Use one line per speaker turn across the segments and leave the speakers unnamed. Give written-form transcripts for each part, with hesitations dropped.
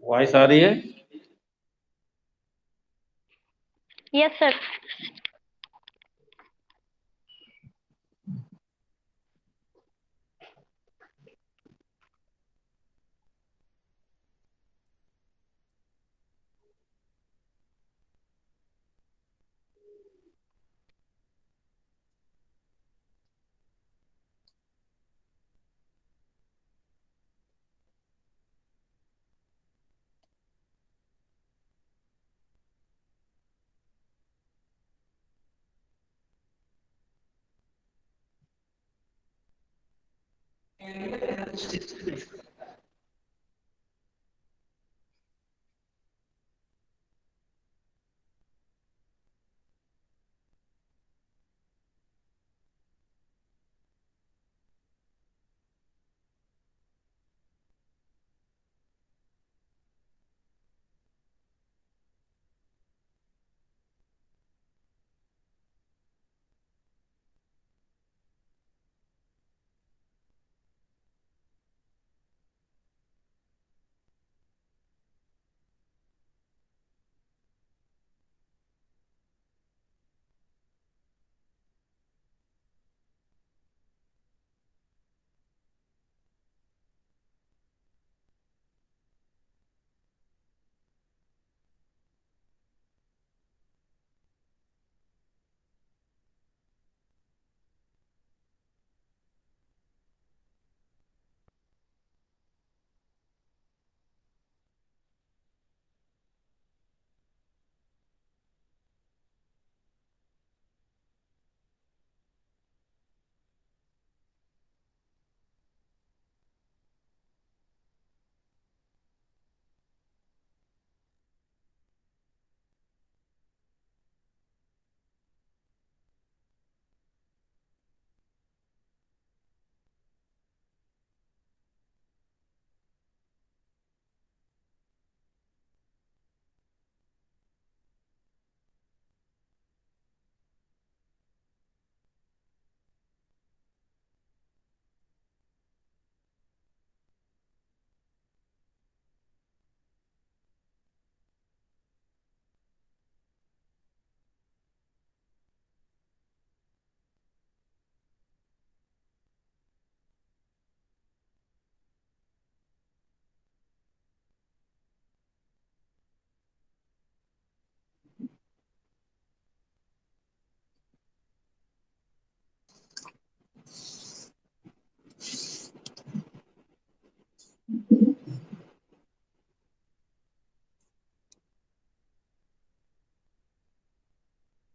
Voice आ रही है?
Yes sir.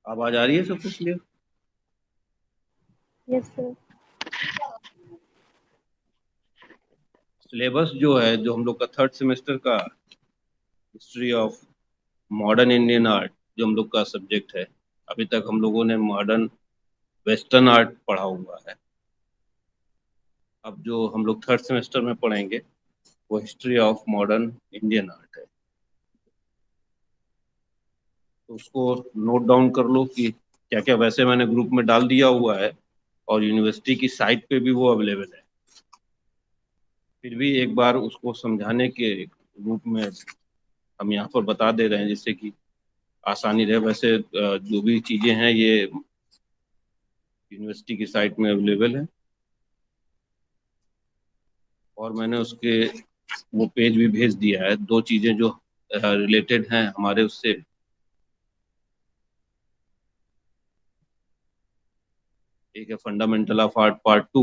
आवाज आ रही है सब कुछ क्लियर?
Yes sir.
सिलेबस जो है, जो हम लोग का थर्ड सेमेस्टर का history of modern Indian art, जो हम लोग का सब्जेक्ट है, अभी तक हम लोगों ने मॉडर्न वेस्टर्न आर्ट पढ़ा हुआ है। अब जो हम लोग थर्ड सेमेस्टर में पढ़ेंगे वो history of modern Indian art है। तो उसको नोट डाउन कर लो कि क्या क्या, वैसे मैंने ग्रुप में डाल दिया हुआ है और यूनिवर्सिटी की साइट पे भी वो अवेलेबल है। फिर भी एक बार उसको समझाने के रूप में हम यहाँ पर बता दे रहे हैं, जिससे कि आसानी रहे। वैसे जो भी चीज़ें हैं ये यूनिवर्सिटी की साइट में अवेलेबल है, और मैंने उसके वो पेज भी भेज दिया है। दो चीज़ें जो रिलेटेड हैं हमारे उससे, एक है fundamental of art part two.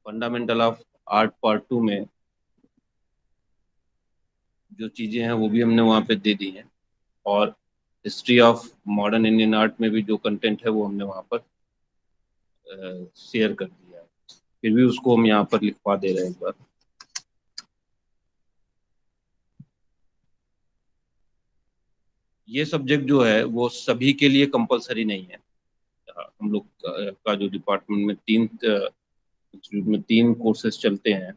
Fundamental of art part two में जो चीज़ें हैं वो भी हमने वहाँ पे दे दी हैं, और history of modern Indian art में भी जो कंटेंट है वो हमने वहाँ पर शेयर कर दिया है। फिर भी उसको हम यहाँ पर लिखवा दे रहे हैं एक बार। ये सब्जेक्ट जो है वो सभी के लिए कंपलसरी नहीं है। हम लोग का जो डिपार्टमेंट में इंस्टीट्यूट में तीन कोर्सेज चलते हैं: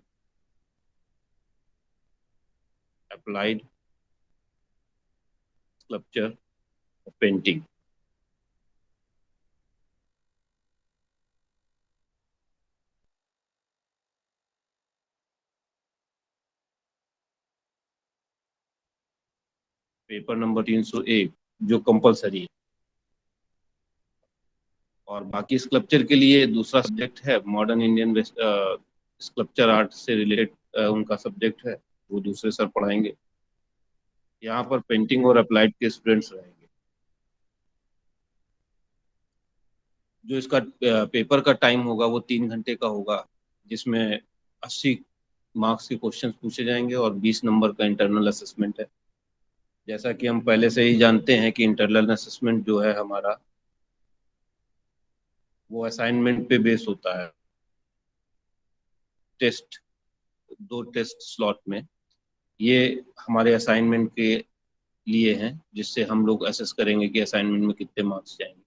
applied, sculpture, painting. Paper number 301 जो कंपलसरी है। और बाकी स्कल्पचर के लिए दूसरा सब्जेक्ट है मॉडर्न इंडियन स्कल्पचर आर्ट से रिलेटेड उनका सब्जेक्ट है, वो दूसरे सर पढ़ाएंगे। यहाँ पर पेंटिंग और अप्लाइड के स्टूडेंट्स रहेंगे। जो इसका पेपर का टाइम होगा वो 3 घंटे का होगा, जिसमें 80 मार्क्स के क्वेश्चंस पूछे जाएंगे और 20 नंबर का इंटरनल असेसमेंट है। जैसा कि हम पहले से ही जानते हैं कि इंटरनल असेसमेंट जो है हमारा, वो असाइनमेंट पे बेस होता है। टेस्ट, 2 टेस्ट स्लॉट में, ये हमारे असाइनमेंट के लिए हैं, जिससे हम लोग असेस करेंगे कि असाइनमेंट में कितने मार्क्स जाएंगे।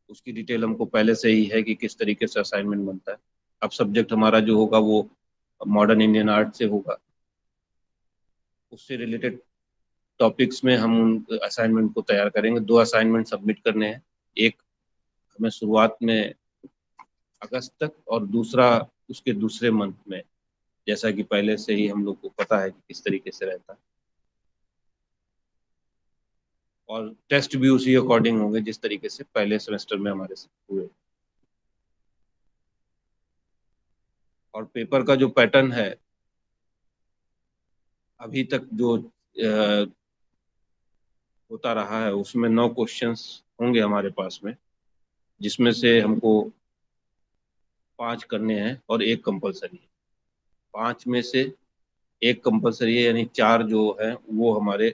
उसकी डिटेल हमको पहले से ही है कि किस तरीके से असाइनमेंट बनता है। अब सब्जेक्ट हमारा जो होगा वो मॉडर्न इंडियन आर्ट से होगा। उससे रिलेटेड टॉपिक्स में हम उन असाइनमेंट को तैयार करेंगे। 2 असाइनमेंट सबमिट करने हैं, एक हमें शुरुआत में अगस्त तक और दूसरा उसके दूसरे मंथ में, जैसा कि पहले से ही हम लोग को पता है कि किस तरीके से रहता है। और टेस्ट भी उसी अकॉर्डिंग होंगे जिस तरीके से पहले सेमेस्टर में हमारे से हुए। और पेपर का जो पैटर्न है, अभी तक जो होता रहा है उसमें 9 क्वेश्चंस होंगे हमारे पास में, जिसमें से हमको 5 करने हैं और एक कंपलसरी है। 5 में से एक कंपलसरी है, यानी 4 जो है वो हमारे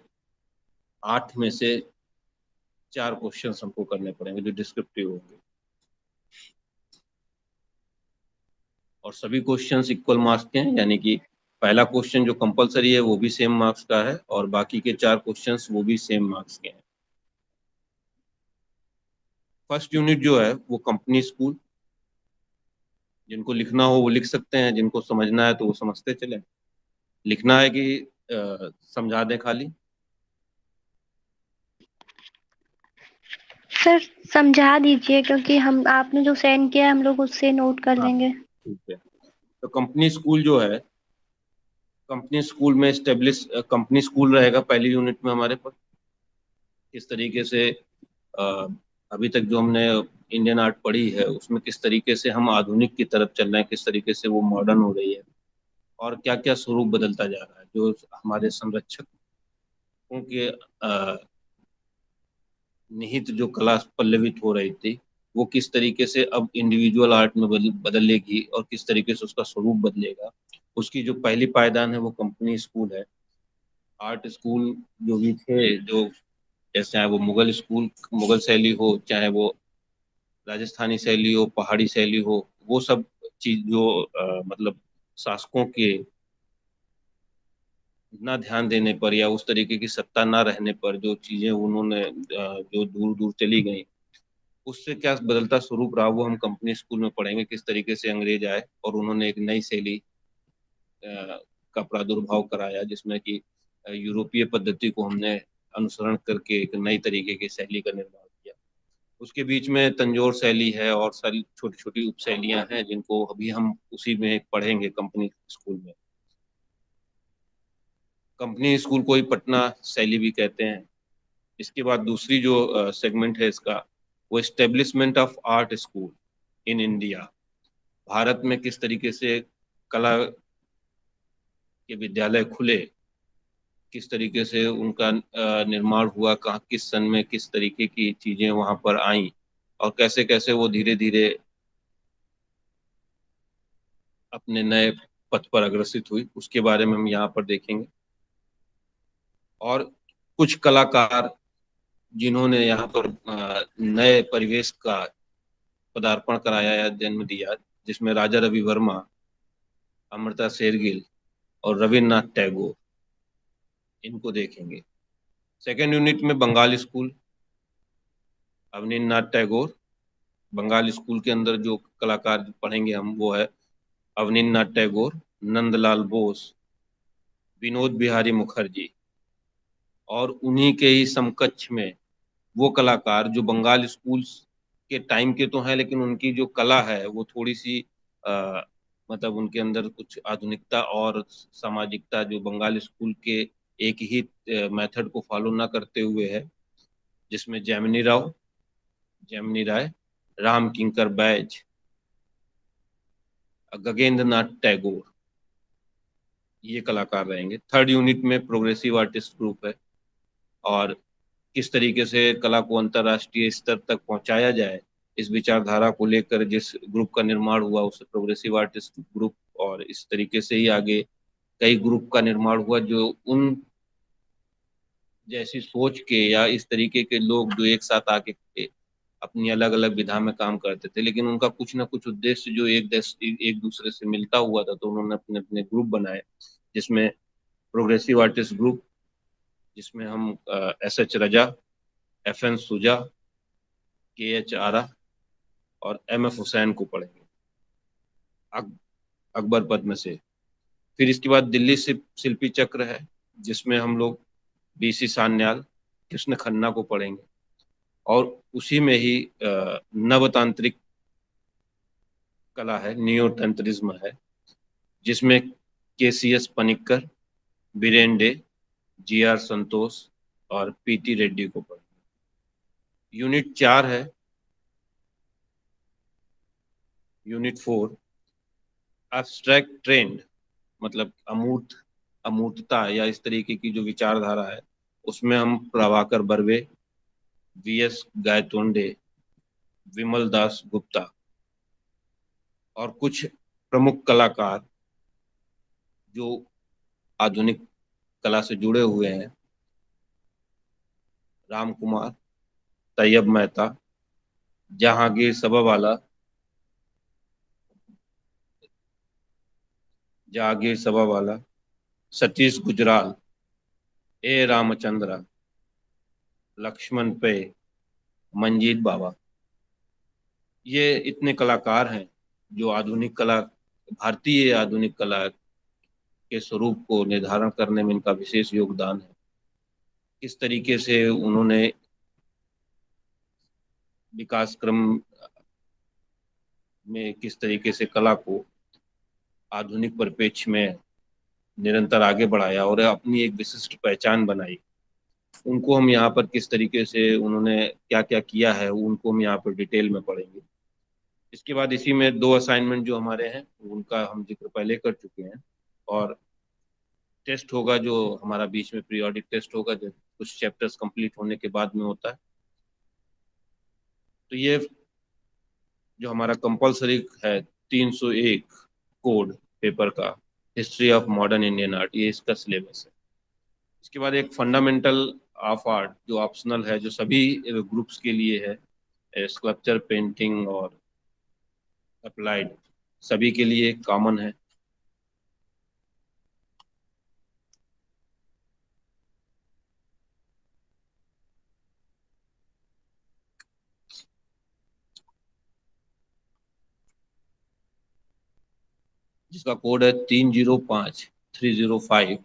8 में से 4 क्वेश्चंस हमको करने पड़ेंगे जो डिस्क्रिप्टिव होंगे। और सभी क्वेश्चंस इक्वल मार्क्स के हैं, यानी कि पहला क्वेश्चन जो कंपलसरी है वो भी सेम मार्क्स का है और बाकी के 4 क्वेश्चंस वो भी सेम मार्क्स के हैं। फर्स्ट यूनिट जो है वो कंपनी स्कूल, जिनको लिखना हो वो लिख सकते हैं, जिनको समझना है तो वो समझते चले। लिखना है कि समझा दें खाली?
सर समझा दीजिए, क्योंकि हम आपने जो सेंड किया है हम लोग उससे नोट कर
हाँ,
लेंगे।
ठीक है। तो कंपनी स्कूल जो है, कंपनी स्कूल में स्टेब्लिश कंपनी स्कूल रहेगा पहली यूनिट में हमारे पास। किस तरीके से अ, अभी तक जो हमने इंडियन आर्ट पढ़ी है उसमें किस तरीके से हम आधुनिक की तरफ चल रहे हैं, किस तरीके से वो मॉडर्न हो रही है और क्या क्या स्वरूप बदलता जा रहा है। जो हमारे संरक्षकों के निहित जो कला पल्लवित हो रही थी, वो किस तरीके से अब इंडिविजुअल आर्ट में बदलेगी और किस तरीके से उसका स्वरूप बदलेगा। उसकी जो पहली पायदान है वो कंपनी स्कूल है। आर्ट स्कूल जो भी थे, जो जैसे चाहे वो मुगल स्कूल, मुगल शैली हो, चाहे वो राजस्थानी शैली हो, पहाड़ी शैली हो, वो सब चीज जो मतलब शासकों के ना ध्यान देने पर या उस तरीके की सत्ता ना रहने पर जो चीजें उन्होंने जो दूर दूर चली गई, उससे क्या बदलता स्वरूप रहा वो हम कंपनी स्कूल में पढ़ेंगे। किस तरीके से अंग्रेज आए और उन्होंने एक नई शैली का प्रादुर्भाव कराया, जिसमें कि यूरोपीय पद्धति को हमने अनुसरण करके एक नई तरीके की शैली का निर्माण किया। उसके बीच में तंजौर शैली है और सारी छोटी छोटी उप शैलियां हैं, जिनको अभी हम उसी में पढ़ेंगे कंपनी स्कूल में। कंपनी स्कूल को ही पटना शैली भी कहते हैं। इसके बाद दूसरी जो सेगमेंट है इसका, वो establishment of art school in India. Bharat में किस तरीके से कला के विद्यालय खुले, किस तरीके से उनका निर्माण हुआ, कहाँ किस सन में किस तरीके की चीजें वहां पर आई और कैसे कैसे वो धीरे धीरे अपने नए पथ पर अग्रसित हुई, उसके बारे में हम यहाँ पर देखेंगे। और कुछ कलाकार जिन्होंने यहाँ पर नए परिवेश का पदार्पण कराया या जन्म दिया, जिसमें राजा रवि वर्मा, अमृता शेरगिल और रविन्द्रनाथ टैगोर, इनको देखेंगे। सेकेंड यूनिट में बंगाल स्कूल, अवनींद्रनाथ टैगोर। बंगाल स्कूल के अंदर जो कलाकार पढ़ेंगे हम वो है अवनींद्रनाथ टैगोर, नंदलाल बोस, विनोद बिहारी मुखर्जी। और उन्हीं के ही समकक्ष में वो कलाकार जो बंगाल स्कूल के टाइम के तो हैं, लेकिन उनकी जो कला है वो थोड़ी सी मतलब उनके अंदर कुछ आधुनिकता और सामाजिकता जो बंगाल स्कूल के एक ही मेथड को फॉलो ना करते हुए है, जिसमें जेमिनी राय, राम किंकर बैज, गगेंद्र नाथ टैगोर, ये कलाकार रहेंगे। थर्ड यूनिट में प्रोग्रेसिव आर्टिस्ट ग्रुप है, और किस तरीके से कला को अंतर्राष्ट्रीय स्तर तक पहुंचाया जाए, इस विचारधारा को लेकर जिस ग्रुप का निर्माण हुआ उसे प्रोग्रेसिव आर्टिस्ट ग्रुप, और इस तरीके से ही आगे कई ग्रुप का निर्माण हुआ जो उन जैसी सोच के या इस तरीके के लोग जो एक साथ आके अपनी अलग अलग विधा में काम करते थे, लेकिन उनका कुछ ना कुछ उद्देश्य जो एक दूसरे से मिलता हुआ था, तो उन्होंने अपने अपने ग्रुप बनाए, जिसमें प्रोग्रेसिव आर्टिस्ट ग्रुप, जिसमें हम SH रजा, FN सुजा, KH आरा और MF हुसैन को पढ़ेंगे अकबर पद में से। फिर इसके बाद दिल्ली शिल्पी चक्र है, जिसमें हम लोग BC सान्याल, कृष्ण खन्ना को पढ़ेंगे, और उसी में ही नवतांत्रिक कला है, नियो तंत्रिज्म है, जिसमें KCS Panicker, Biren day, GR संतोष और PT रेड्डी को पढ़ेंगे। यूनिट 4 है, यूनिट 4 एब्स्ट्रैक्ट ट्रेंड, मतलब अमूर्तता या इस तरीके की जो विचारधारा है, उसमें हम प्रभाकर बर्वे, VS गायतोंडे, विमल दास गुप्ता और कुछ प्रमुख कलाकार जो आधुनिक कला से जुड़े हुए हैं, राम कुमार, तैयब मेहता, जहांगीर सभावाला, सतीश गुजराल, रामचंद्रा, लक्ष्मण पे, मंजीत बाबा, ये इतने कलाकार हैं जो भारतीय आधुनिक कला के स्वरूप को निर्धारण करने में इनका विशेष योगदान है। किस तरीके से उन्होंने विकास क्रम में किस तरीके से कला को आधुनिक परिप्रेक्ष्य में निरंतर आगे बढ़ाया और अपनी एक विशिष्ट पहचान बनाई, उनको हम यहाँ पर किस तरीके से उन्होंने क्या क्या किया है, उनको हम यहाँ पर डिटेल में पढ़ेंगे। इसके बाद इसी में 2 असाइनमेंट जो हमारे हैं उनका हम जिक्र पहले कर चुके हैं, और टेस्ट होगा जो हमारा बीच में पीरियोडिक टेस्ट होगा, जो कुछ चैप्टर्स कंप्लीट होने के बाद में होता है। तो ये जो हमारा कंपलसरी है 301 कोड पेपर का, history of modern Indian art, ये इसका सिलेबस है। इसके बाद एक फंडामेंटल ऑफ आर्ट जो ऑप्शनल है, जो सभी ग्रुप्स के लिए है, स्कल्पचर, पेंटिंग और अप्लाइड, सभी के लिए कॉमन है। जिसका कोड है 305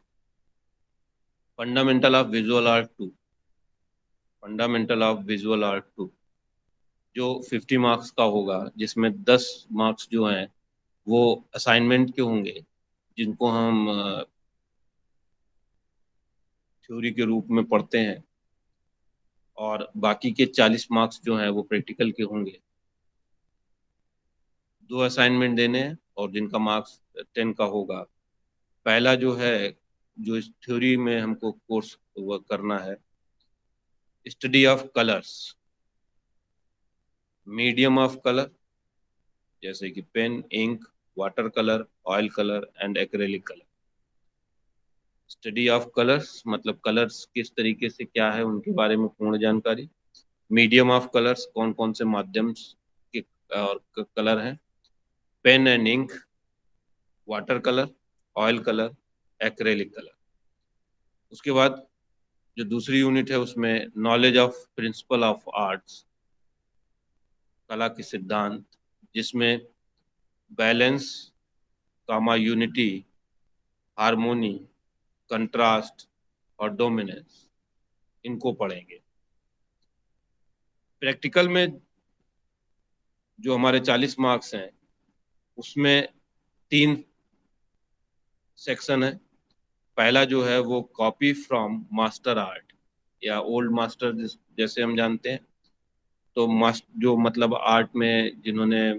fundamental of visual art 2, fundamental of visual art 2, जो 50 मार्क्स का होगा, जिसमें 10 मार्क्स जो हैं वो असाइनमेंट के होंगे, जिनको हम थ्योरी के रूप में पढ़ते हैं, और बाकी के 40 मार्क्स जो हैं वो प्रैक्टिकल के होंगे। 2 असाइनमेंट देने हैं और जिनका मार्क्स 10 का होगा। पहला जो है, जो इस थ्योरी में हमको कोर्स वर्क करना है, study of colours, medium of colour, जैसे कि pen, ink, water colour, oil colour and acrylic colour. Study of colours मतलब कलर्स किस तरीके से क्या है उनके बारे में पूर्ण जानकारी। मीडियम ऑफ कलर्स, कौन कौन से माध्यम के और कलर हैं। Pen and ink, water colour, oil colour, acrylic colour. उसके बाद जो दूसरी यूनिट है उसमें knowledge of principle of arts, कला के सिद्धांत, जिसमें balance, comma unity, harmony, contrast और डोमिनेंस, इनको पढ़ेंगे। प्रैक्टिकल में जो हमारे 40 मार्क्स हैं उसमें 3 सेक्शन है। पहला जो है वो कॉपी फ्रॉम मास्टर आर्ट या ओल्ड मास्टर जैसे हम जानते हैं। तो जो मतलब आर्ट में जिन्होंने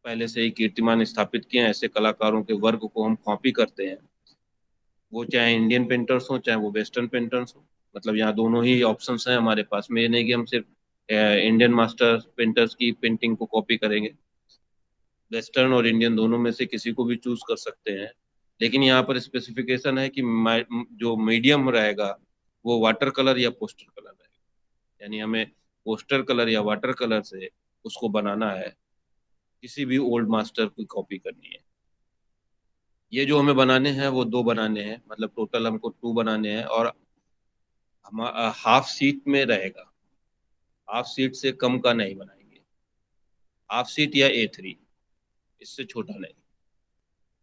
पहले से ही कीर्तिमान स्थापित किए हैं, ऐसे कलाकारों के वर्क को हम कॉपी करते हैं। वो चाहे इंडियन पेंटर्स हो चाहे वो वेस्टर्न पेंटर्स हो, मतलब यहाँ दोनों ही ऑप्शंस हैं हमारे पास में। ये नहीं कि हम सिर्फ इंडियन मास्टर पेंटर्स की पेंटिंग को कॉपी करेंगे, वेस्टर्न और इंडियन दोनों में से किसी को भी चूज कर सकते हैं। लेकिन यहाँ पर स्पेसिफिकेशन है कि जो मीडियम रहेगा वो वाटर कलर या पोस्टर कलर रहेगा। यानी हमें पोस्टर कलर या वाटर कलर से उसको बनाना है, किसी भी ओल्ड मास्टर की कॉपी करनी है। ये जो हमें बनाने हैं वो दो बनाने हैं, मतलब टोटल हमको टू बनाने हैं, और हम हाफ सीट में रहेगा, हाफ सीट से कम का नहीं बनाएंगे। हाफ सीट या A3, इससे छोटा नहीं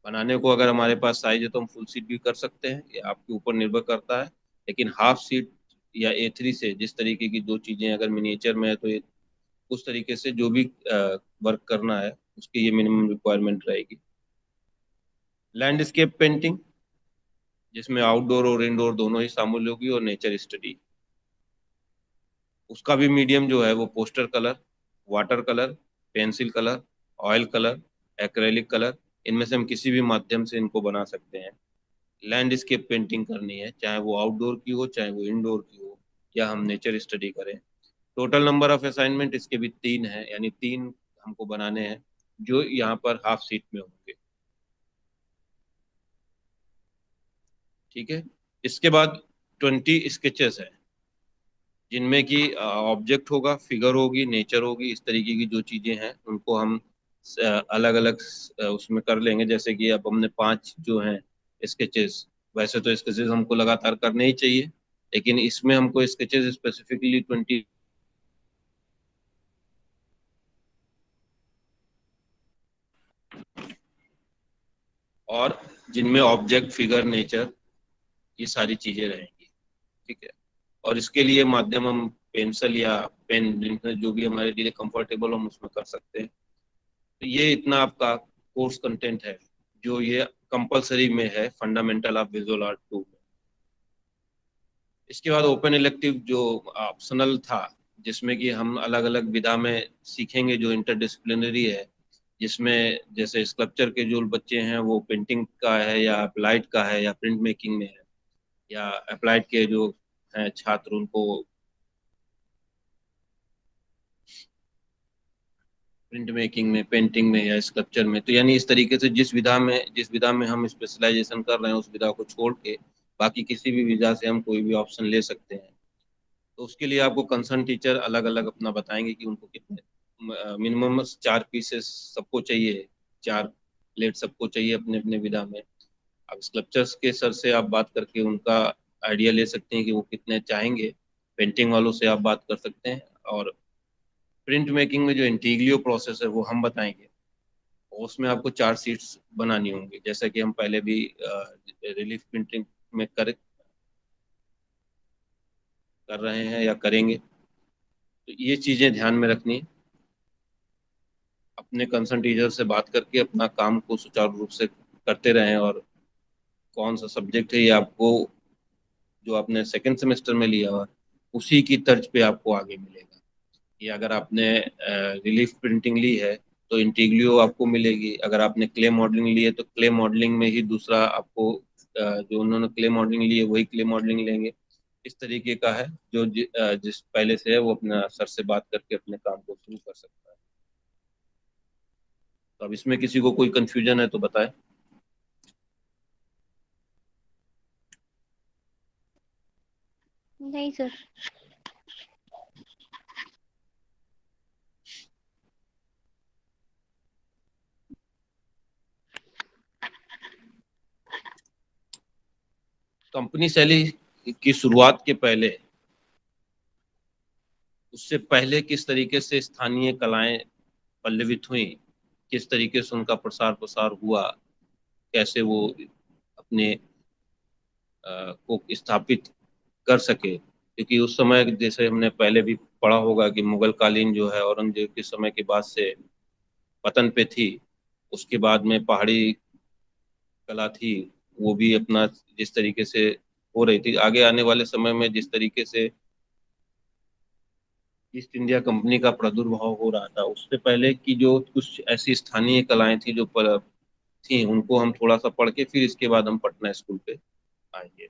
बनाने को। अगर हमारे पास साइज है तो हम फुल सीट भी कर सकते हैं, ये आपके ऊपर निर्भर करता है। लेकिन हाफ सीट या A3 से जिस तरीके की दो चीजें अगर मिनिएचर में है तो ये उस तरीके से जो भी वर्क करना है उसकी ये मिनिमम रिक्वायरमेंट रहेगी। लैंडस्केप पेंटिंग, जिसमें आउटडोर और इंडोर दोनों ही शामिल होगी, और नेचर स्टडी, उसका भी मीडियम जो है वो poster colour, water colour, pencil colour, oil colour, acrylic colour, इनमें से हम किसी भी माध्यम से इनको बना सकते हैं। लैंडस्केप पेंटिंग करनी है, चाहे वो आउटडोर की हो चाहे वो इंडोर की हो, या हम नेचर स्टडी करें। टोटल नंबर ऑफ असाइनमेंट इसके भी 3 है, यानी 3 हमको बनाने हैं जो यहाँ पर हाफ सीट में होंगे। ठीक है। इसके बाद 20 स्केचेस है, जिनमें कि ऑब्जेक्ट होगा, फिगर होगी, नेचर होगी, इस तरीके की जो चीजें हैं उनको हम अलग अलग उसमें कर लेंगे। जैसे कि अब हमने 5 जो हैं स्केचेस, वैसे तो स्केचेस हमको लगातार करने ही चाहिए, लेकिन इसमें हमको स्केचेस स्पेसिफिकली 20, और जिनमें ऑब्जेक्ट, फिगर, नेचर, ये सारी चीजें रहेंगी। ठीक है। और इसके लिए माध्यम हम पेंसिल या पेन, जिनमें जो भी हमारे लिए कंफर्टेबल हम उसमें कर सकते हैं। तो ये इतना आपका कोर्स कंटेंट है जो ये कंपलसरी में है, फंडामेंटल ऑफ विजुअल आर्ट 2 में। इसके बाद ओपन इलेक्टिव जो ऑप्शनल था, जिसमें कि हम अलग अलग विधा में सीखेंगे, जो इंटरडिसिप्लिनरी है, जिसमें जैसे स्कल्पचर के जो बच्चे हैं वो पेंटिंग का है या अप्लाइड का है या प्रिंट मेकिंग में है, या अप्लाइड के जो हैं छात्र उनको प्रिंट मेकिंग में, पेंटिंग में या स्कल्पचर में। तो यानी इस तरीके से जिस विधा में हम स्पेशलाइजेशन कर रहे हैं उस विधा को छोड़ के बाकी किसी भी विधा से हम कोई भी ऑप्शन ले सकते हैं। तो उसके लिए आपको कंसर्न टीचर अलग अलग अपना बताएंगे कि उनको कितने मिनिमम 4 पीसेस सबको चाहिए, 4 प्लेट सबको चाहिए अपने अपने विधा में। अब स्कल्पचर्स के सर से आप बात करके उनका आइडिया ले सकते हैं कि वो कितने चाहेंगे। पेंटिंग वालों से आप बात कर सकते हैं। और प्रिंट मेकिंग में जो इंटीग्लियो प्रोसेस है वो हम बताएंगे, और उसमें आपको 4 सीट्स बनानी होंगी, जैसा कि हम पहले भी रिलीफ प्रिंटिंग में कर रहे हैं या करेंगे। तो ये चीज़ें ध्यान में रखनी है। अपने कंसर्न टीचर से बात करके अपना काम को सुचारू रूप से करते रहें, और कौन सा सब्जेक्ट है ये आपको, जो आपने सेकेंड सेमेस्टर में लिया हुआ उसी की तर्ज पे आपको आगे मिलेगा। कि अगर आपने रिलीफ प्रिंटिंग ली है तो इंटीग्लियो आपको मिलेगी, अगर आपने क्ले मॉडलिंग ली है तो क्ले मॉडलिंग में ही दूसरा आपको जो उन्होंने क्ले मॉडलिंग ली है वही क्ले मॉडलिंग लेंगे। इस तरीके का है, जो जिस पहले से है वो अपना सर से बात करके अपने काम को शुरू कर सकता है। तो अब इसमें किसी को कोई कंफ्यूजन है तो बताएं।
नहीं सर।
कंपनी शैली की शुरुआत के पहले, उससे पहले किस तरीके से स्थानीय कलाएं पल्लवित हुई, किस तरीके से उनका प्रसार प्रसार हुआ, कैसे वो अपने को स्थापित कर सके। क्योंकि उस समय जैसे हमने पहले भी पढ़ा होगा कि मुगल कालीन जो है औरंगजेब के समय के बाद से पतन पे थी, उसके बाद में पहाड़ी कला थी, वो भी अपना जिस तरीके से हो रही थी, आगे आने वाले समय में जिस तरीके से ईस्ट इंडिया कंपनी का प्रादुर्भाव हो रहा था, उससे पहले की जो कुछ ऐसी स्थानीय कलाएं थी जो थी, उनको हम थोड़ा सा पढ़ के फिर इसके बाद हम पटना स्कूल पे आएंगे।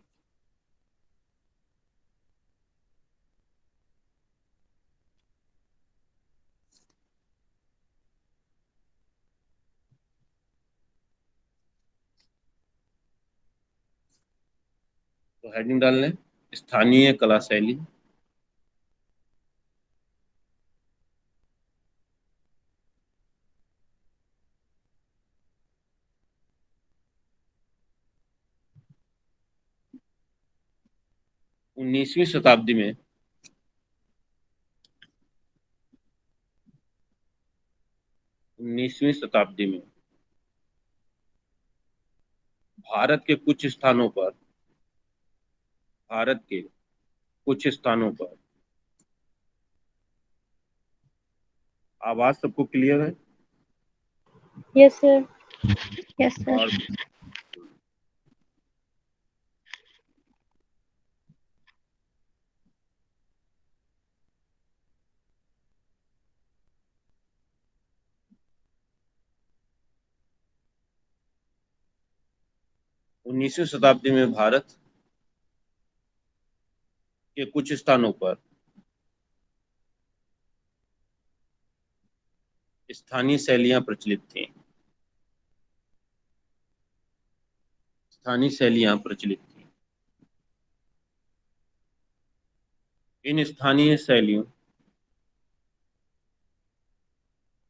तो हेडिंग डाल लें, स्थानीय कला शैली। 19वीं शताब्दी में 19वीं शताब्दी में भारत के कुछ स्थानों पर भारत के कुछ स्थानों पर आवाज सबको क्लियर है?
Yes sir. Yes sir.
और 19वीं शताब्दी में भारत के कुछ स्थानों पर स्थानीय शैलियां प्रचलित थीं। स्थानीय शैलियां प्रचलित थीं। इन स्थानीय शैलियों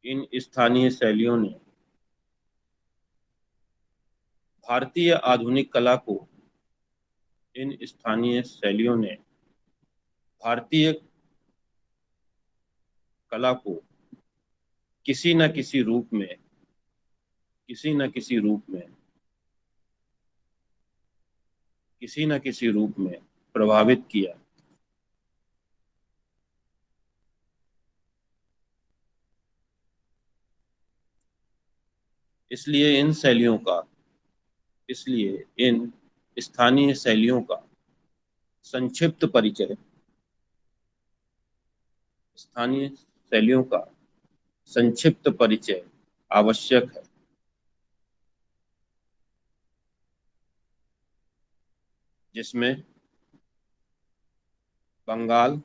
इन स्थानीय शैलियों ने भारतीय आधुनिक कला को इन स्थानीय शैलियों ने भारतीय कला को किसी न किसी रूप में किसी न किसी रूप में किसी न किसी रूप में प्रभावित किया। इसलिए इन शैलियों का इसलिए इन स्थानीय शैलियों का संक्षिप्त परिचय स्थानीय शैलियों का संक्षिप्त परिचय आवश्यक है, जिसमें बंगाल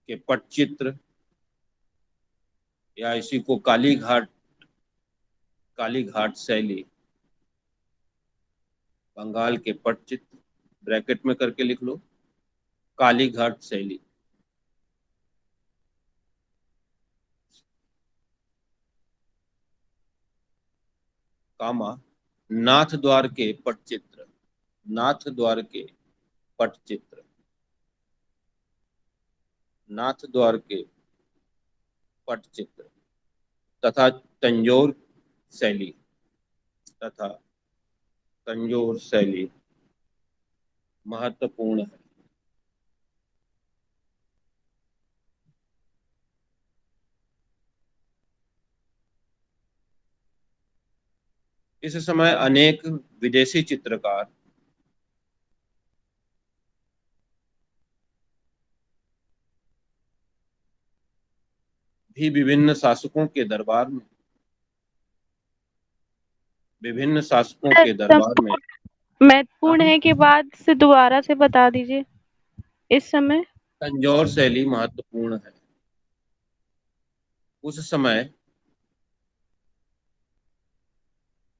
के पटचित्र या इसी को काली घाट शैली, बंगाल के पटचित्र ब्रैकेट में करके लिख लो, काली घाट शैली, कामा नाथ द्वार के पटचित्र नाथ द्वार के पटचित्र नाथ द्वार के पटचित्र तथा तंजौर शैली तथा तंजौर शैली महत्वपूर्ण है। इस समय अनेक विदेशी चित्रकार भी विभिन्न शासकों
सर
के दरबार में। हाँ,
महत्वपूर्ण है के बाद से दोबारा से बता दीजिए। इस समय
तंजौर शैली महत्वपूर्ण है। उस समय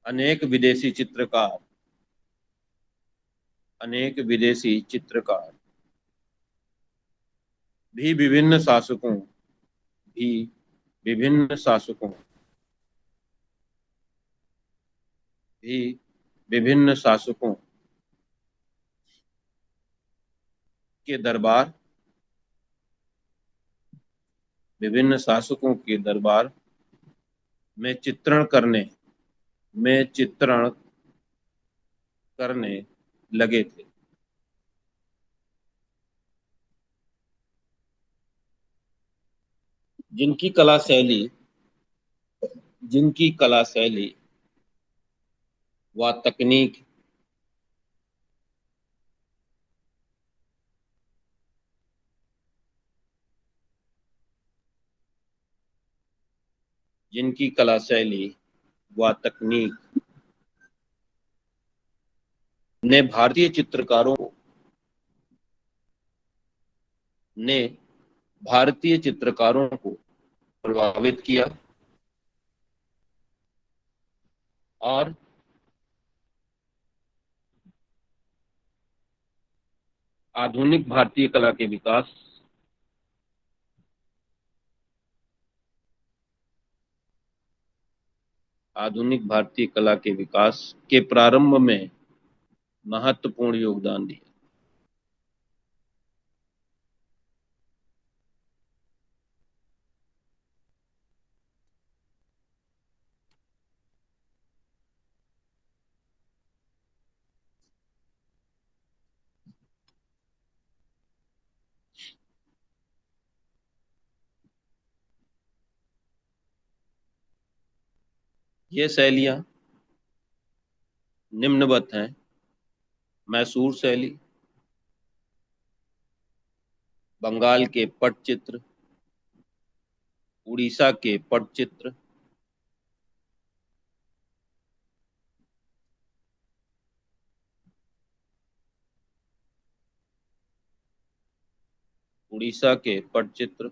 अनेक विदेशी चित्रकार अनेक विदेशी चित्रकार भी भी विभिन्न शासकों भी विभिन्न शासकों के दरबार विभिन्न शासकों के दरबार में चित्रण करने लगे थे, जिनकी कला शैली जिनकी कला शैली व तकनीक जिनकी कला शैली व तकनीक ने ने भारतीय चित्रकारों को प्रभावित किया और आधुनिक भारतीय कला के विकास आधुनिक भारतीय कला के विकास के प्रारंभ में महत्वपूर्ण योगदान दिया। ये शैलियां निम्नवत हैं: मैसूर शैली, बंगाल के पटचित्र, उड़ीसा के पटचित्र, उड़ीसा के पटचित्र,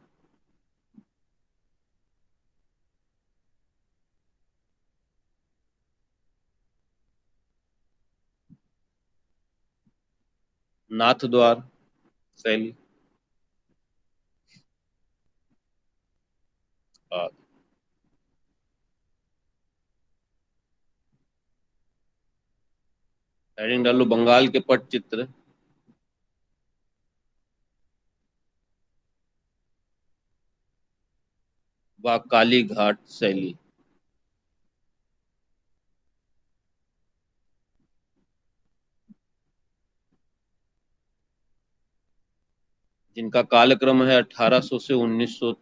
नाथद्वार शैली आदि। हेडिंग डालो बंगाल के पटचित्र, व काली घाट शैली। जिनका कालक्रम है 1800 से 1900,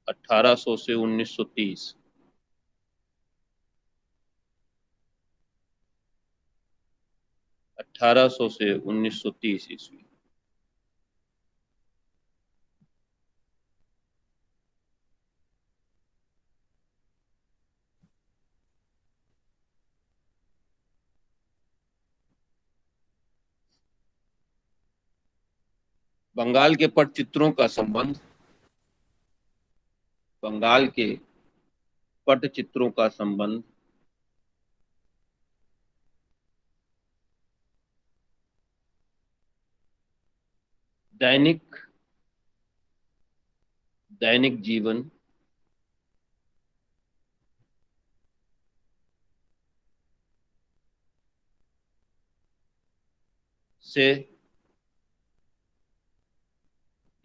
1800 से 1930। 1800 से 1930 ईस्वी। बंगाल के पटचित्रों का संबंध बंगाल के पटचित्रों का संबंध दैनिक दैनिक जीवन से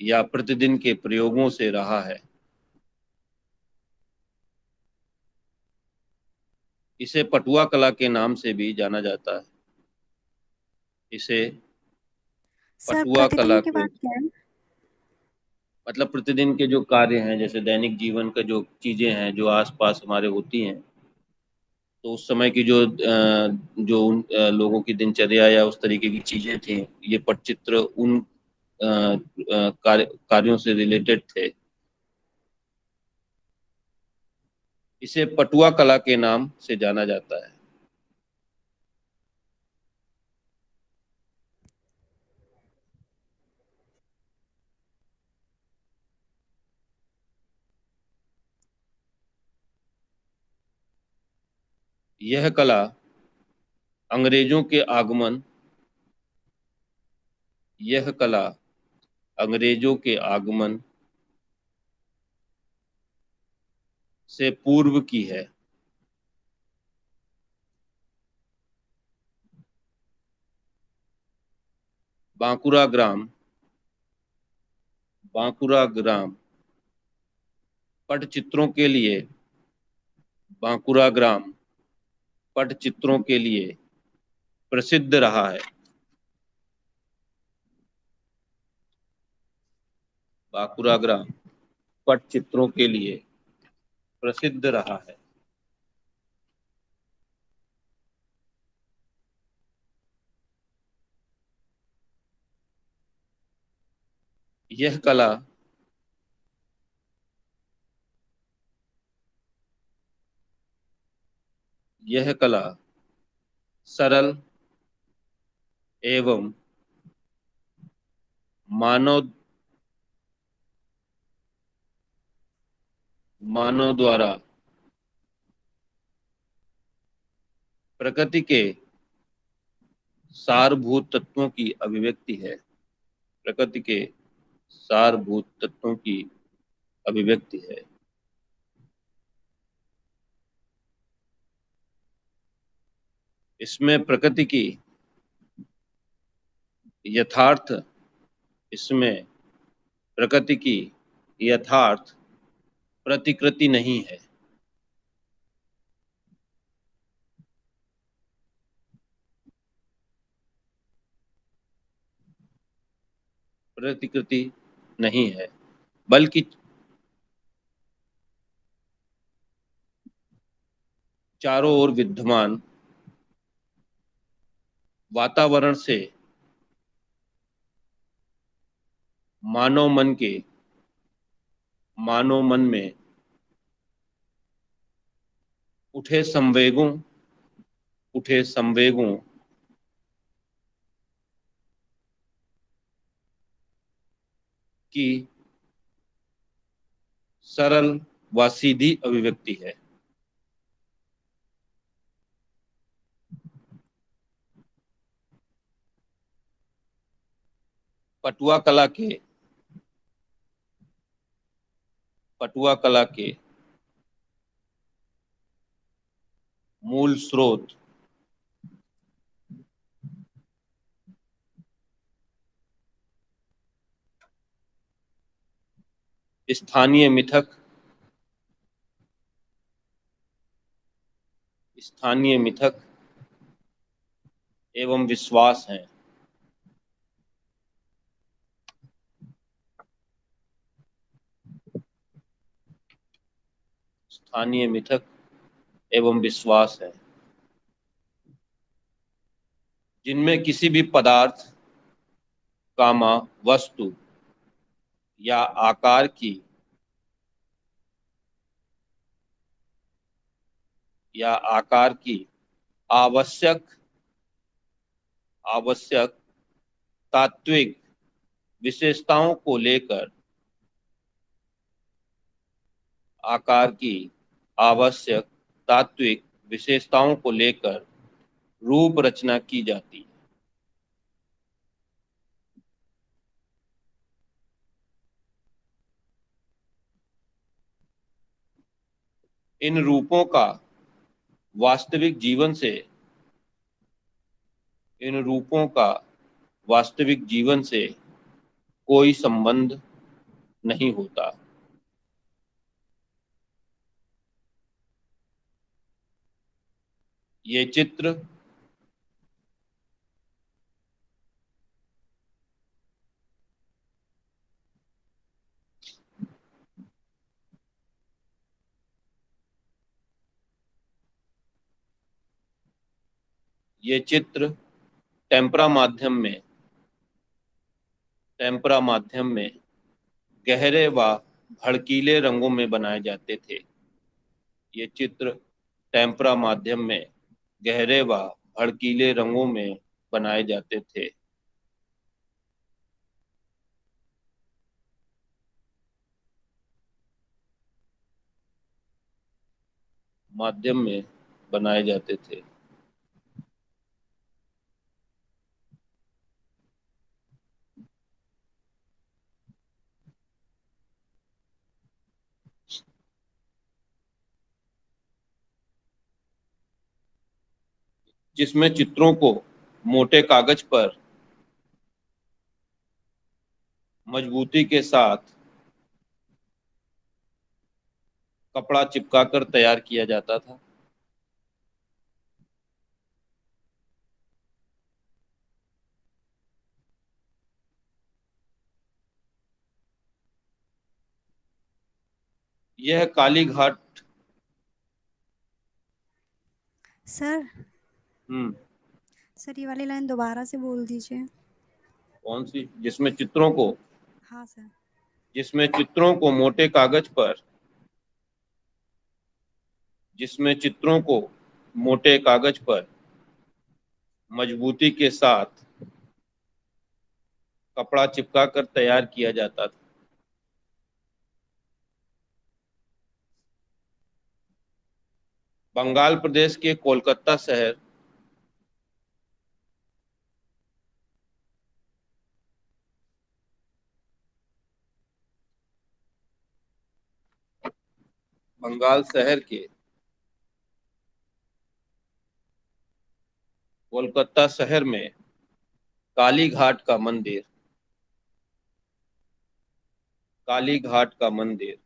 या प्रतिदिन के प्रयोगों से रहा है। इसे पटुआ कला के नाम से भी जाना जाता है। इसे
सर
पटुआ कला
प्रतिदिन की
के
बात क्या है?
मतलब प्रतिदिन के जो कार्य हैं, जैसे दैनिक जीवन का जो चीजें हैं जो आसपास हमारे होती हैं, तो उस समय की जो उन लोगों की दिनचर्या या उस तरीके की चीजें थी, ये पटचित्र उन कार्यों से रिलेटेड थे। इसे पटुआ कला के नाम से जाना जाता है। यह कला अंग्रेजों के आगमन यह कला अंग्रेजों के आगमन से पूर्व की है। बांकुरा ग्राम बांकुरा ग्राम पटचित्रों के लिए बांकुरा ग्राम पटचित्रों के लिए प्रसिद्ध रहा है। बांकुरा ग्राम पटचित्रों के लिए प्रसिद्ध रहा है। यह कला यह कला सरल एवं मानव मानव द्वारा प्रकृति के सारभूत तत्वों की अभिव्यक्ति है। प्रकृति के सारभूत तत्वों की अभिव्यक्ति है। इसमें प्रकृति की यथार्थ इसमें प्रकृति की यथार्थ प्रतिकृति नहीं है। प्रतिकृति नहीं है, बल्कि चारों ओर विद्यमान वातावरण से मानव मन में उठे संवेगों की सरल व सीधी अभिव्यक्ति है। पटुआ कला के मूल स्रोत स्थानीय मिथक एवं विश्वास हैं। स्थानीय मिथक एवं विश्वास है, जिनमें किसी भी पदार्थ, कामा, वस्तु या आकार की आवश्यक तात्विक विशेषताओं को लेकर आकार की आवश्यक तात्विक विशेषताओं को लेकर रूप रचना की जाती है। इन रूपों का वास्तविक जीवन से कोई संबंध नहीं होता। ये चित्र टेम्परा माध्यम में गहरे व भड़कीले रंगों में बनाए जाते थे। ये चित्र टेम्परा माध्यम में गहरे व भड़कीले रंगों में बनाए जाते थे। माध्यम में बनाए जाते थे। जिसमें चित्रों को मोटे कागज पर मजबूती के साथ कपड़ा चिपकाकर तैयार किया जाता था। यह कालीघाट
सर सर ये वाली लाइन दोबारा से बोल दीजिए।
कौन सी? जिसमें चित्रों को
हाँ सर।
जिसमें चित्रों को मोटे कागज पर जिसमें चित्रों को मोटे कागज पर मजबूती के साथ कपड़ा चिपका कर तैयार किया जाता था। बंगाल प्रदेश के कोलकाता शहर बंगाल शहर के कोलकाता शहर में काली घाट का मंदिर काली घाट का मंदिर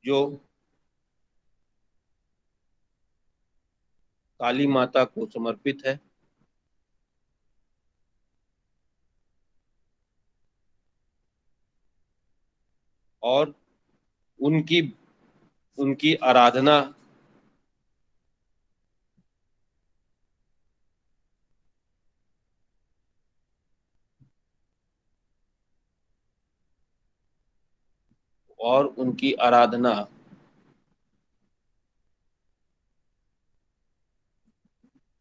जो काली माता को समर्पित है। और उनकी उनकी आराधना और उनकी आराधना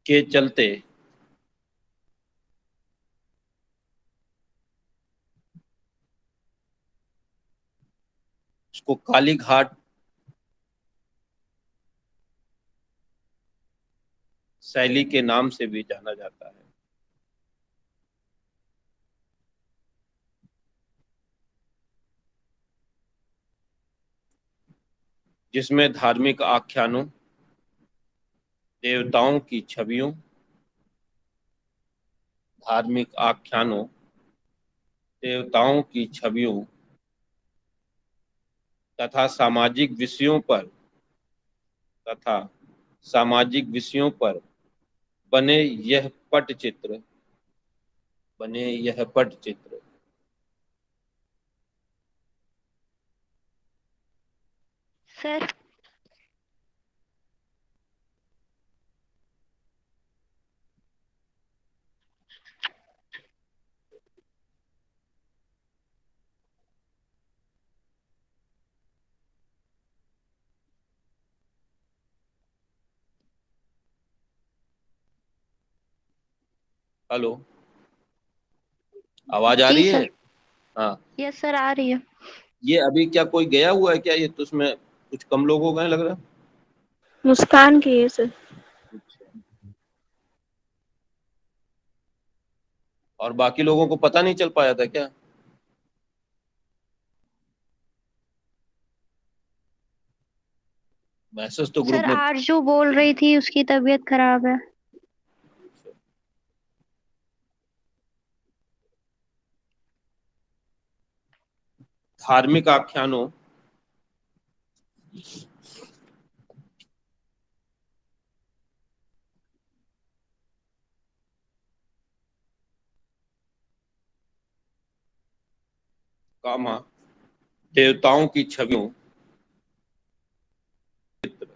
के चलते उसको काली घाट शैली के नाम से भी जाना जाता है। जिसमें धार्मिक आख्यानों, देवताओं की छवियों, धार्मिक आख्यानों, देवताओं की छवियों तथा तथा सामाजिक विषयों पर बने यह पटचित्र बने यह पटचित्र
सर।
हेलो, आवाज आ
जी
रही है?
सर।
हाँ।
यस सर, आ रही है।
ये अभी क्या कोई गया हुआ है क्या? ये तो उसमें कुछ कम लोग हो गए लग रहा
मुस्कान की है सर।
है। और बाकी लोगों को पता नहीं चल पाया था क्या? मैसेज तो ग्रुप
सर
में।
आरजू बोल रही थी उसकी तबीयत खराब है।
धार्मिक आख्यानों, कामा देवताओं की छवियों, चित्र,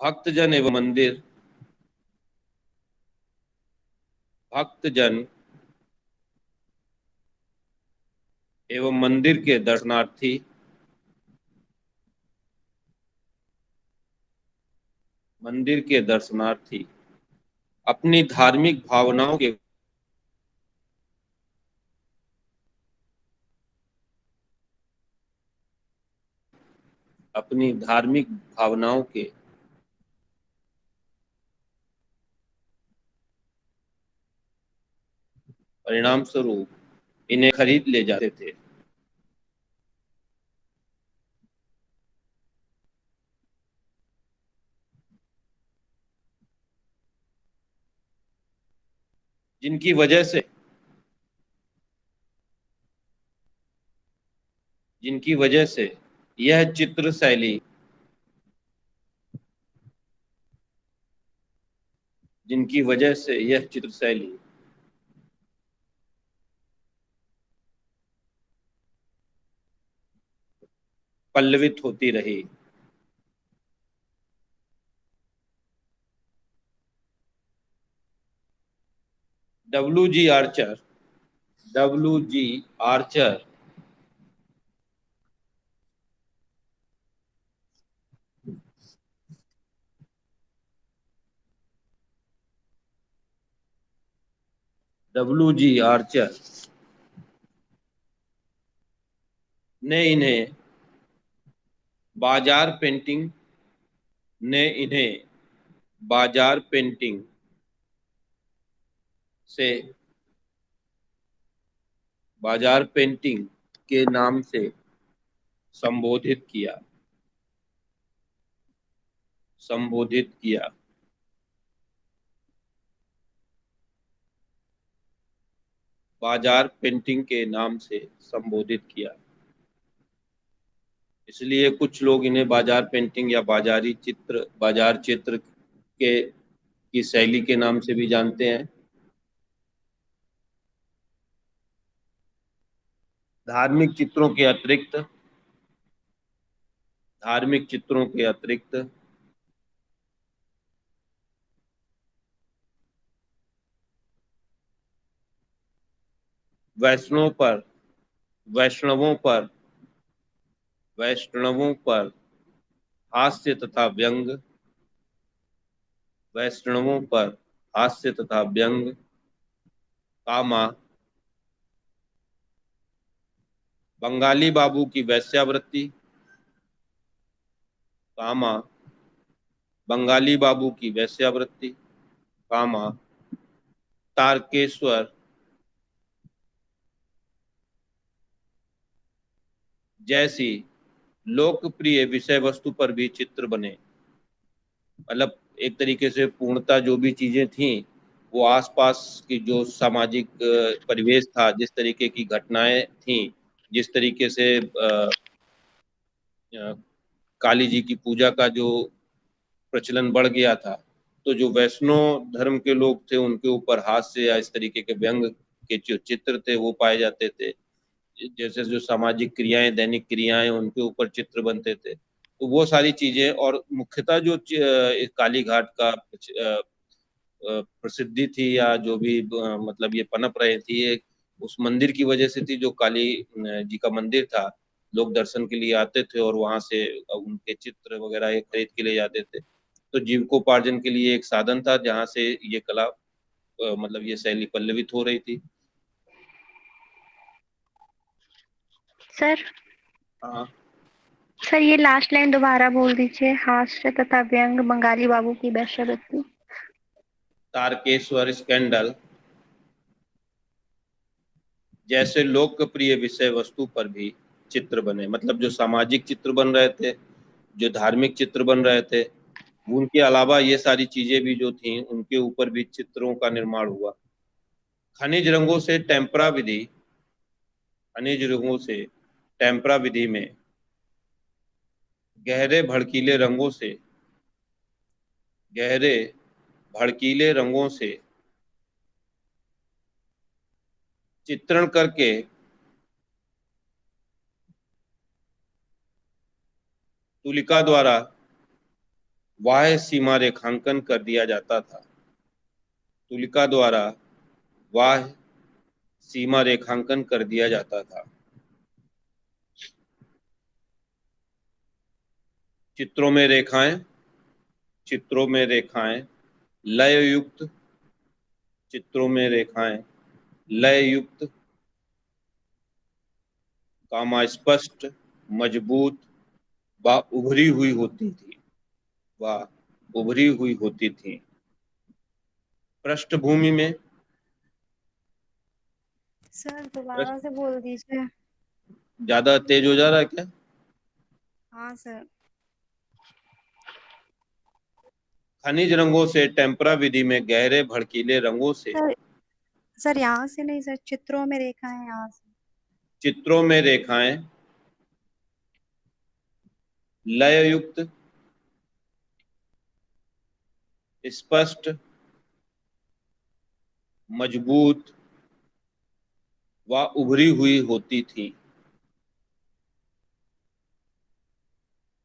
भक्तजन एवं मंदिर भक्तजन एवं मंदिर के दर्शनार्थी अपनी धार्मिक भावनाओं के अपनी धार्मिक भावनाओं के परिणाम स्वरूप इन्हें खरीद ले जाते थे। जिनकी वजह से जिनकी वजह से यह चित्र शैली जिनकी वजह से यह चित्र शैली पल्लवित होती रही। W G Archer, W G Archer W G Archer ने इन्हें बाजार पेंटिंग ने इन्हें बाजार पेंटिंग से बाजार पेंटिंग के नाम से संबोधित किया, संबोधित किया। बाजार पेंटिंग के नाम से संबोधित किया। इसलिए कुछ लोग इन्हें बाजार पेंटिंग या बाजारी चित्र, बाजार चित्र के की शैली के नाम से भी जानते हैं। धार्मिक चित्रों के अतिरिक्त, धार्मिक चित्रों के अतिरिक्त वैष्णवों पर वैष्णवों पर वैष्णवों पर हास्य तथा व्यंग, वैष्णवों पर हास्य तथा व्यंग, कामा बंगाली बाबू की वैश्यावृत्ति, कामा बंगाली बाबू की वैश्यावृत्ति, कामा तारकेश्वर जैसी लोकप्रिय विषय वस्तु पर भी चित्र बने। मतलब एक तरीके से पूर्णता जो भी चीजें थी, वो आसपास की जो सामाजिक परिवेश था, जिस तरीके की घटनाएं थी, जिस तरीके से काली जी की पूजा का जो प्रचलन बढ़ गया था, तो जो वैष्णव धर्म के लोग थे उनके ऊपर हास्य या इस तरीके के व्यंग के जो चित्र थे वो पाए जाते थे। जैसे जो सामाजिक क्रियाएं, दैनिक क्रियाएं, उनके ऊपर चित्र बनते थे। तो वो सारी चीजें, और मुख्यतः जो काली घाट का प्रसिद्धि थी, या जो भी मतलब ये पनप रहे थी, ये उस मंदिर की वजह से थी। जो काली जी का मंदिर था, लोग दर्शन के लिए आते थे और वहां से उनके चित्र वगैरह ये खरीद के ले जाते थे। तो जीविकोपार्जन के लिए एक साधन था जहाँ से ये कला मतलब ये शैली पल्लवित हो रही थी।
सर,
हाँ।
सर ये लास्ट लाइन दोबारा बोल दीजिए। हास्य तथा व्यंग, बंगाली बाबू की वेश्यावृत्ति।
तारकेश्वर स्कैंडल जैसे लोकप्रिय विषय वस्तु पर भी चित्र बने। मतलब जो सामाजिक चित्र बन रहे थे, जो धार्मिक चित्र बन रहे थे, उनके अलावा ये सारी चीजें भी जो थी, उनके ऊपर भी चित्रों का निर्माण हुआ। खनिज रंगों से टेम्परा विधि, खनिज रंगों से टेम्परा विधि में गहरे भड़कीले रंगों से, गहरे भड़कीले रंगों से चित्रण करके तुलिका द्वारा बाह्य सीमा रेखांकन कर दिया जाता था। तुलिका द्वारा बाह्य सीमा रेखांकन कर दिया जाता था। चित्रों में रेखाएं, चित्रों में रेखाएं लय युक्त, चित्रों में रेखाएं लय युक्त, कामा स्पष्ट, मजबूत व उभरी हुई होती थी, व उभरी हुई होती थी। पृष्ठभूमि में,
सर दोबारा से बोल दीजिए।
ज्यादा तेज हो जा रहा है क्या?
हाँ सर।
खनिज रंगों से टेम्परा विधि में गहरे भड़कीले रंगों से
सर सर यहाँ से नहीं सर, चित्रों में रेखा है यहाँ से।
चित्रों में रेखाएं लय युक्त, स्पष्ट, मजबूत व उभरी हुई होती थी।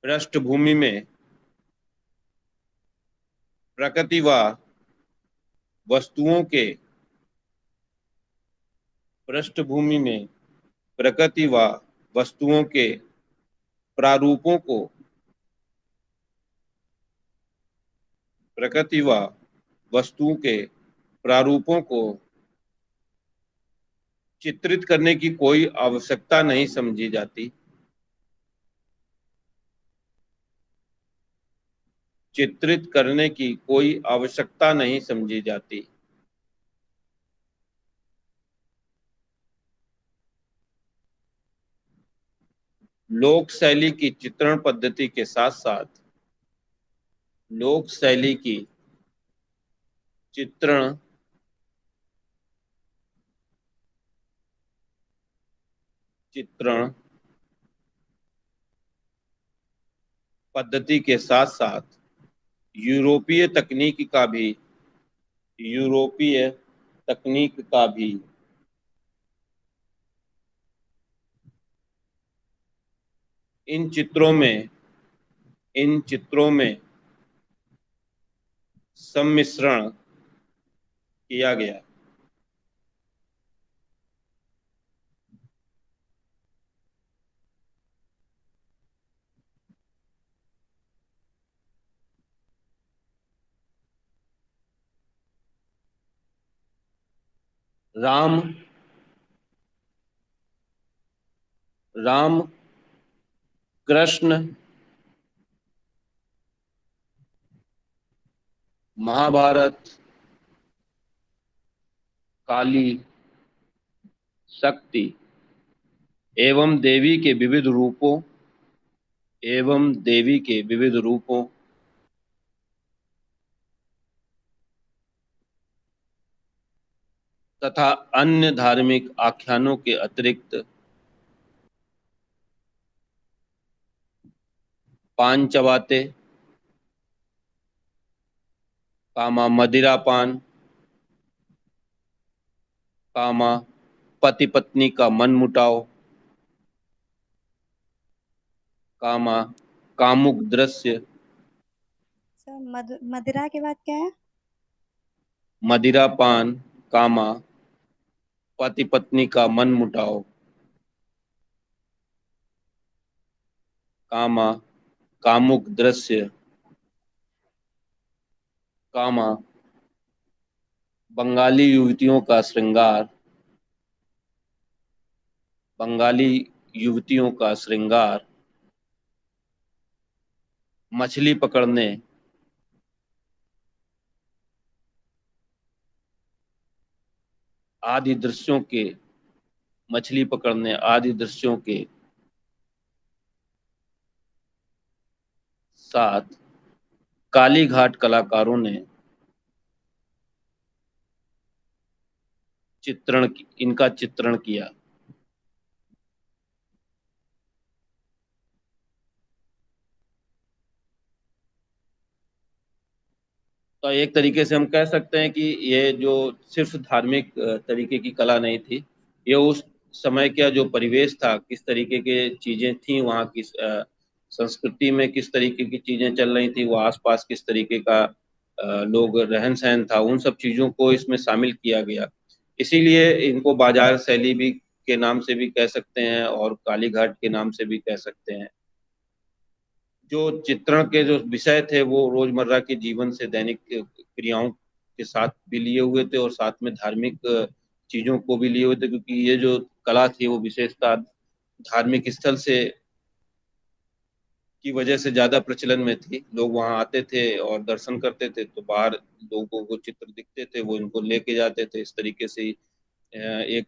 पृष्ठभूमि में प्रकृति व वस्तुओं के पृष्ठभूमि में प्रकृति व वस्तुओं के प्रारूपों को प्रकृति व वस्तुओं के प्रारूपों को चित्रित करने की कोई आवश्यकता नहीं समझी जाती। चित्रित करने की कोई आवश्यकता नहीं समझी जाती। लोक शैली की चित्रण पद्धति के साथ साथ लोक शैली की चित्रण चित्रण पद्धति के साथ साथ यूरोपीय तकनीक का भी इन चित्रों में सम्मिश्रण किया गया। राम कृष्ण महाभारत, काली, शक्ति एवं देवी के विविध रूपों तथा अन्य धार्मिक आख्यानों के अतिरिक्त पान चबाते, कामा मदिरापान, कामा पति पत्नी का मनमुटाव, कामा कामुक दृश्य।
सर मदिरा के बाद क्या है?
मदिरापान, कामा पति पत्नी का मनमुटाव, कामा कामुक दृश्य, कामा बंगाली युवतियों का श्रृंगार, मछली पकड़ने, आदि दृश्यों के साथ कालीघाट कलाकारों ने इनका चित्रण किया। तो एक तरीके से हम कह सकते हैं कि ये जो सिर्फ धार्मिक तरीके की कला नहीं थी, ये उस समय का जो परिवेश था, किस तरीके के चीजें थी वहाँ की संस्कृति में, किस तरीके की चीजें चल रही थी, वो आसपास किस तरीके का लोग रहन सहन था, उन सब चीजों को इसमें शामिल किया गया। इसीलिए इनको बाजार शैली भी के नाम से भी कह सकते हैं और कालीघाट के नाम से भी कह सकते हैं। जो चित्रण के जो विषय थे वो रोजमर्रा के जीवन से, दैनिक क्रियाओं के साथ भी लिए हुए थे और साथ में धार्मिक चीजों को भी लिए हुए थे, क्योंकि ये जो कला थी वो विशेषता धार्मिक स्थल से की वजह से ज्यादा प्रचलन में थी। लोग वहां आते थे और दर्शन करते थे, तो बाहर लोगों को चित्र दिखते थे, वो इनको लेके जाते थे। इस तरीके से एक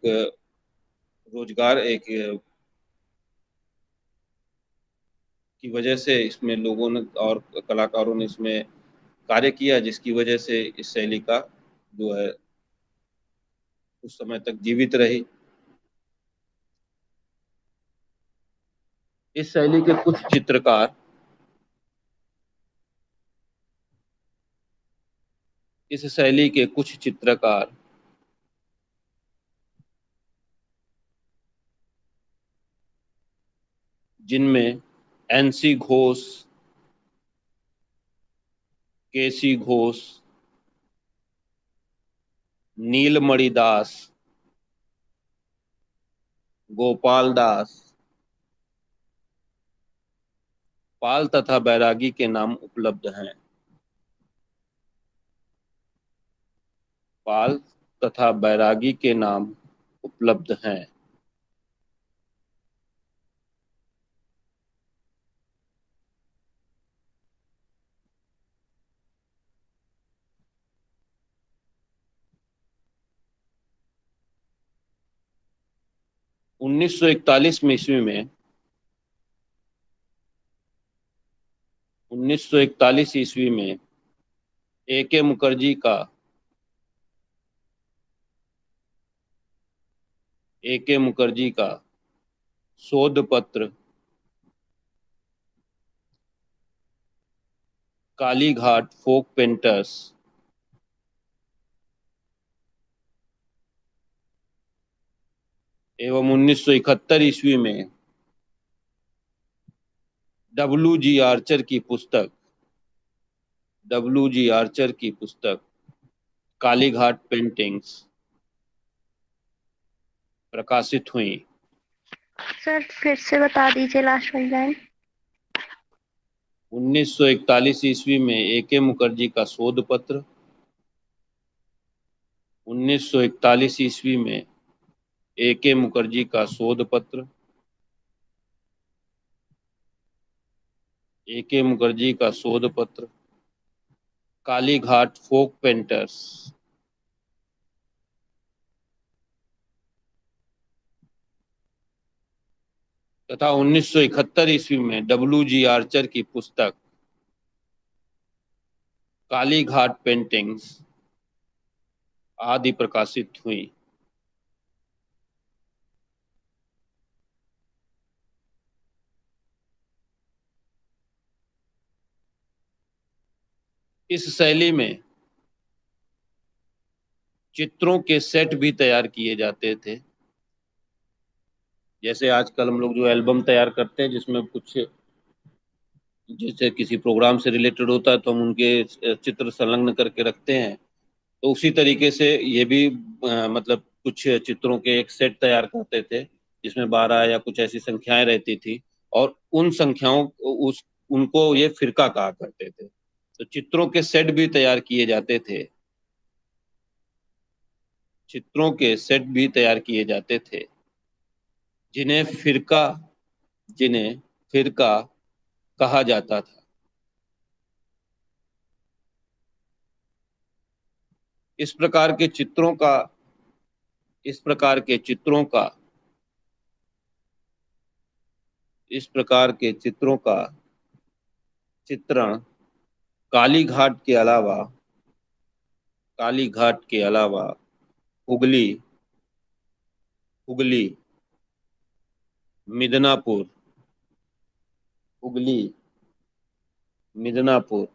रोजगार की वजह से इसमें लोगों ने और कलाकारों ने इसमें कार्य किया, जिसकी वजह से इस शैली का जो है उस समय तक जीवित रही। इस शैली के कुछ चित्रकार इस शैली के कुछ चित्रकार जिनमें एनसी घोष, केसी घोष, नीलमणि दास, गोपाल दास, पाल तथा बैरागी के नाम उपलब्ध हैं। पाल तथा बैरागी के नाम उपलब्ध हैं। उन्नीस सौ इकतालीस में ईस्वी में 1941 ईस्वी में ए के मुखर्जी का शोध पत्र कालीघाट फोक पेंटर्स एवं 1971 ईस्वी में डब्ल्यू जी आर्चर की पुस्तक कालीघाट पेंटिंग्स प्रकाशित हुई।
सर फिर से बता दीजिए लास्ट वाली लाइन।
1941 ईस्वी में ए के मुखर्जी का शोध पत्र, 1941 ईस्वी में ए के मुखर्जी का शोध पत्र, ए के मुखर्जी का शोध पत्र कालीघाट फोक पेंटर्स तथा 1971 ईस्वी में डब्ल्यू जी आर्चर की पुस्तक कालीघाट पेंटिंग्स आदि प्रकाशित हुई। इस शैली में चित्रों के सेट भी तैयार किए जाते थे। जैसे आजकल हम लोग जो एल्बम तैयार करते हैं जिसमें कुछ जैसे किसी प्रोग्राम से रिलेटेड होता है तो हम उनके चित्र संलग्न करके रखते हैं, तो उसी तरीके से ये भी मतलब कुछ चित्रों के एक सेट तैयार करते थे जिसमें 12 या कुछ ऐसी संख्याएं रहती थी, और उन संख्याओं उस उनको ये फिरका कहा करते थे। तो चित्रों के सेट भी तैयार किए जाते थे। चित्रों के सेट भी तैयार किए जाते थे जिन्हें फिरका जिन्हें फिरका कहा जाता था। इस प्रकार के चित्रों का इस प्रकार के चित्रों का इस प्रकार के चित्रों का चित्रण कालीघाट के अलावा हुगली हुगली मिदनापुर हुगली मिदनापुर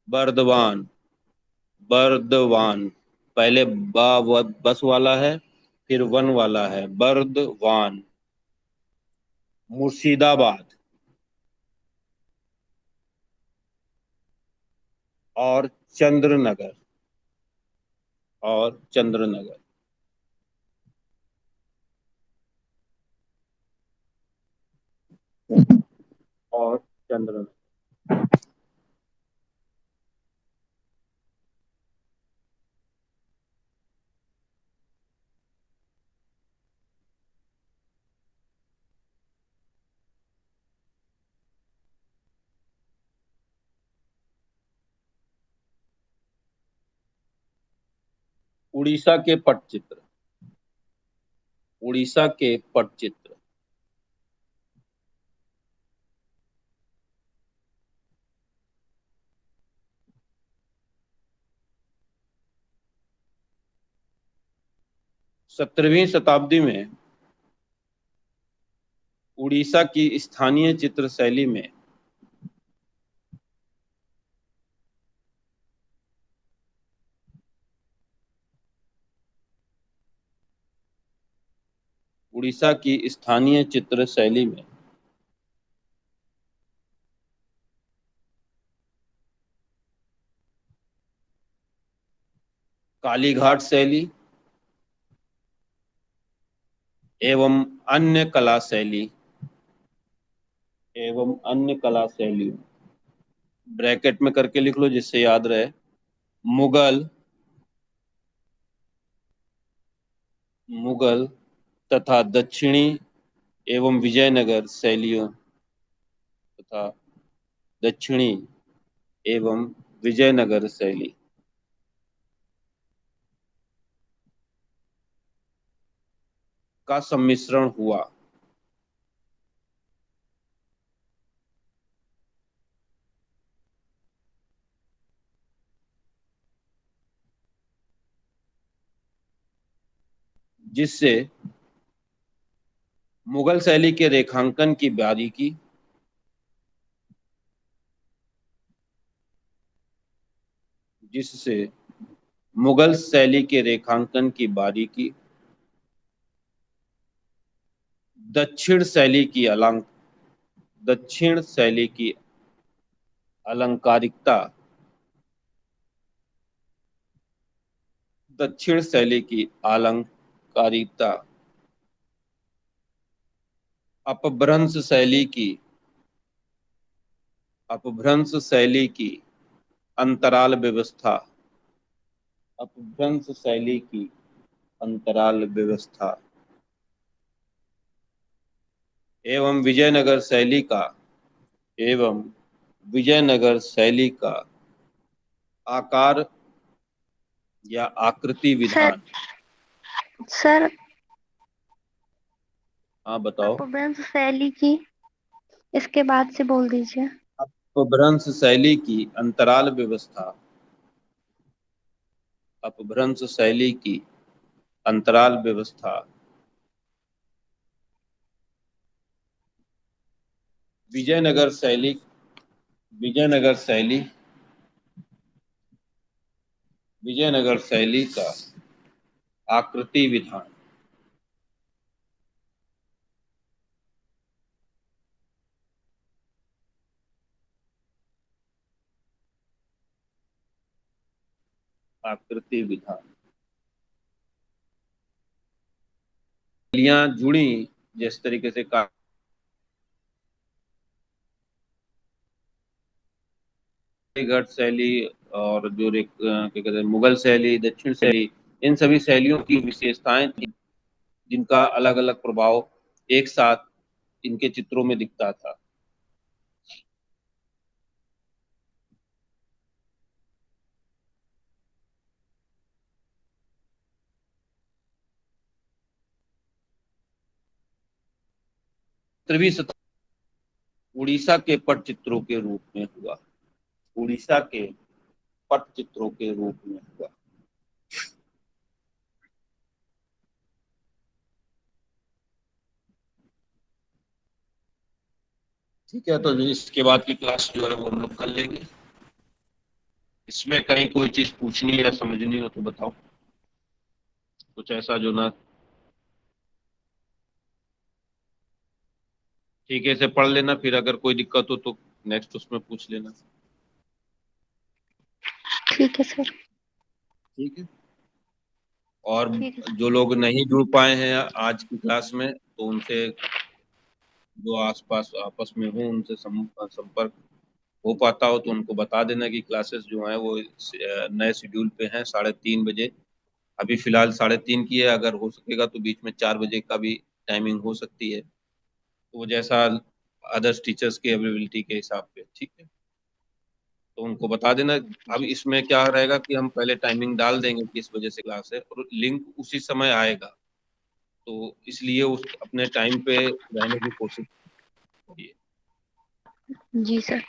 बर्दवान बर्दवान पहले बस वाला है फिर वन वाला है, बर्दवान, मुर्शिदाबाद और चंद्रनगर और चंद्रनगर और चंद्रनगर। उड़ीसा के पटचित्र उड़ीसा के पटचित्र सत्रहवीं शताब्दी में उड़ीसा की स्थानीय चित्र शैली में उड़ीसा की स्थानीय चित्र शैली में कालीघाट शैली एवं अन्य कला शैली ब्रैकेट में करके लिख लो जिससे याद रहे। मुगल तथा दक्षिणी एवं विजयनगर शैलियों तथा दक्षिणी एवं विजयनगर शैली का सम्मिश्रण हुआ, जिससे मुगल शैली के रेखांकन की बारीकी दक्षिण शैली की अलंकारिकता अपभ्रंश शैली की अंतराल व्यवस्था एवं विजयनगर शैली का आकार या आकृति विधान।
सर
हाँ बताओ।
अपभ्रंश शैली की इसके बाद से बोल दीजिए।
अपभ्रंश शैली की अंतराल व्यवस्था विजयनगर शैली का आकृति विधान। शैलियां जुड़ी जिस तरीके से कालीघाट शैली और जो क्या कहते हैं मुगल शैली, दक्षिण शैली, इन सभी शैलियों की विशेषताएं थी जिनका अलग अलग प्रभाव एक साथ इनके चित्रों में दिखता था। उड़ीसा के पटचित्रों के रूप में हुआ। ठीक है, तो इसके बाद की क्लास जो है वो हम लोग कर लेंगे। इसमें कहीं कोई चीज पूछनी या समझनी हो तो बताओ, कुछ ऐसा जो ना ठीक है, इसे पढ़ लेना, फिर अगर कोई दिक्कत हो तो नेक्स्ट उसमें पूछ लेना।
ठीक है सर।
ठीक है। और
ठीक है।
जो लोग नहीं जुड़ पाए हैं आज की क्लास में, तो उनसे जो आसपास आपस में हो उनसे संपर्क हो पाता हो तो उनको बता देना कि क्लासेस जो हैं वो नए शेड्यूल पे हैं 3:30 बजे। अभी फिलहाल 3:30 की है, अगर हो सकेगा तो बीच में 4 बजे का भी टाइमिंग हो सकती है, तो वो जैसा अदर्स टीचर्स की अवेलेबिलिटी के हिसाब पे। ठीक है, तो उनको बता देना। अब इसमें क्या रहेगा कि हम पहले टाइमिंग डाल देंगे किस वजह से क्लास है, और लिंक उसी समय आएगा, तो इसलिए उस अपने टाइम पे रहने की कोशिश करिए।
जी सर।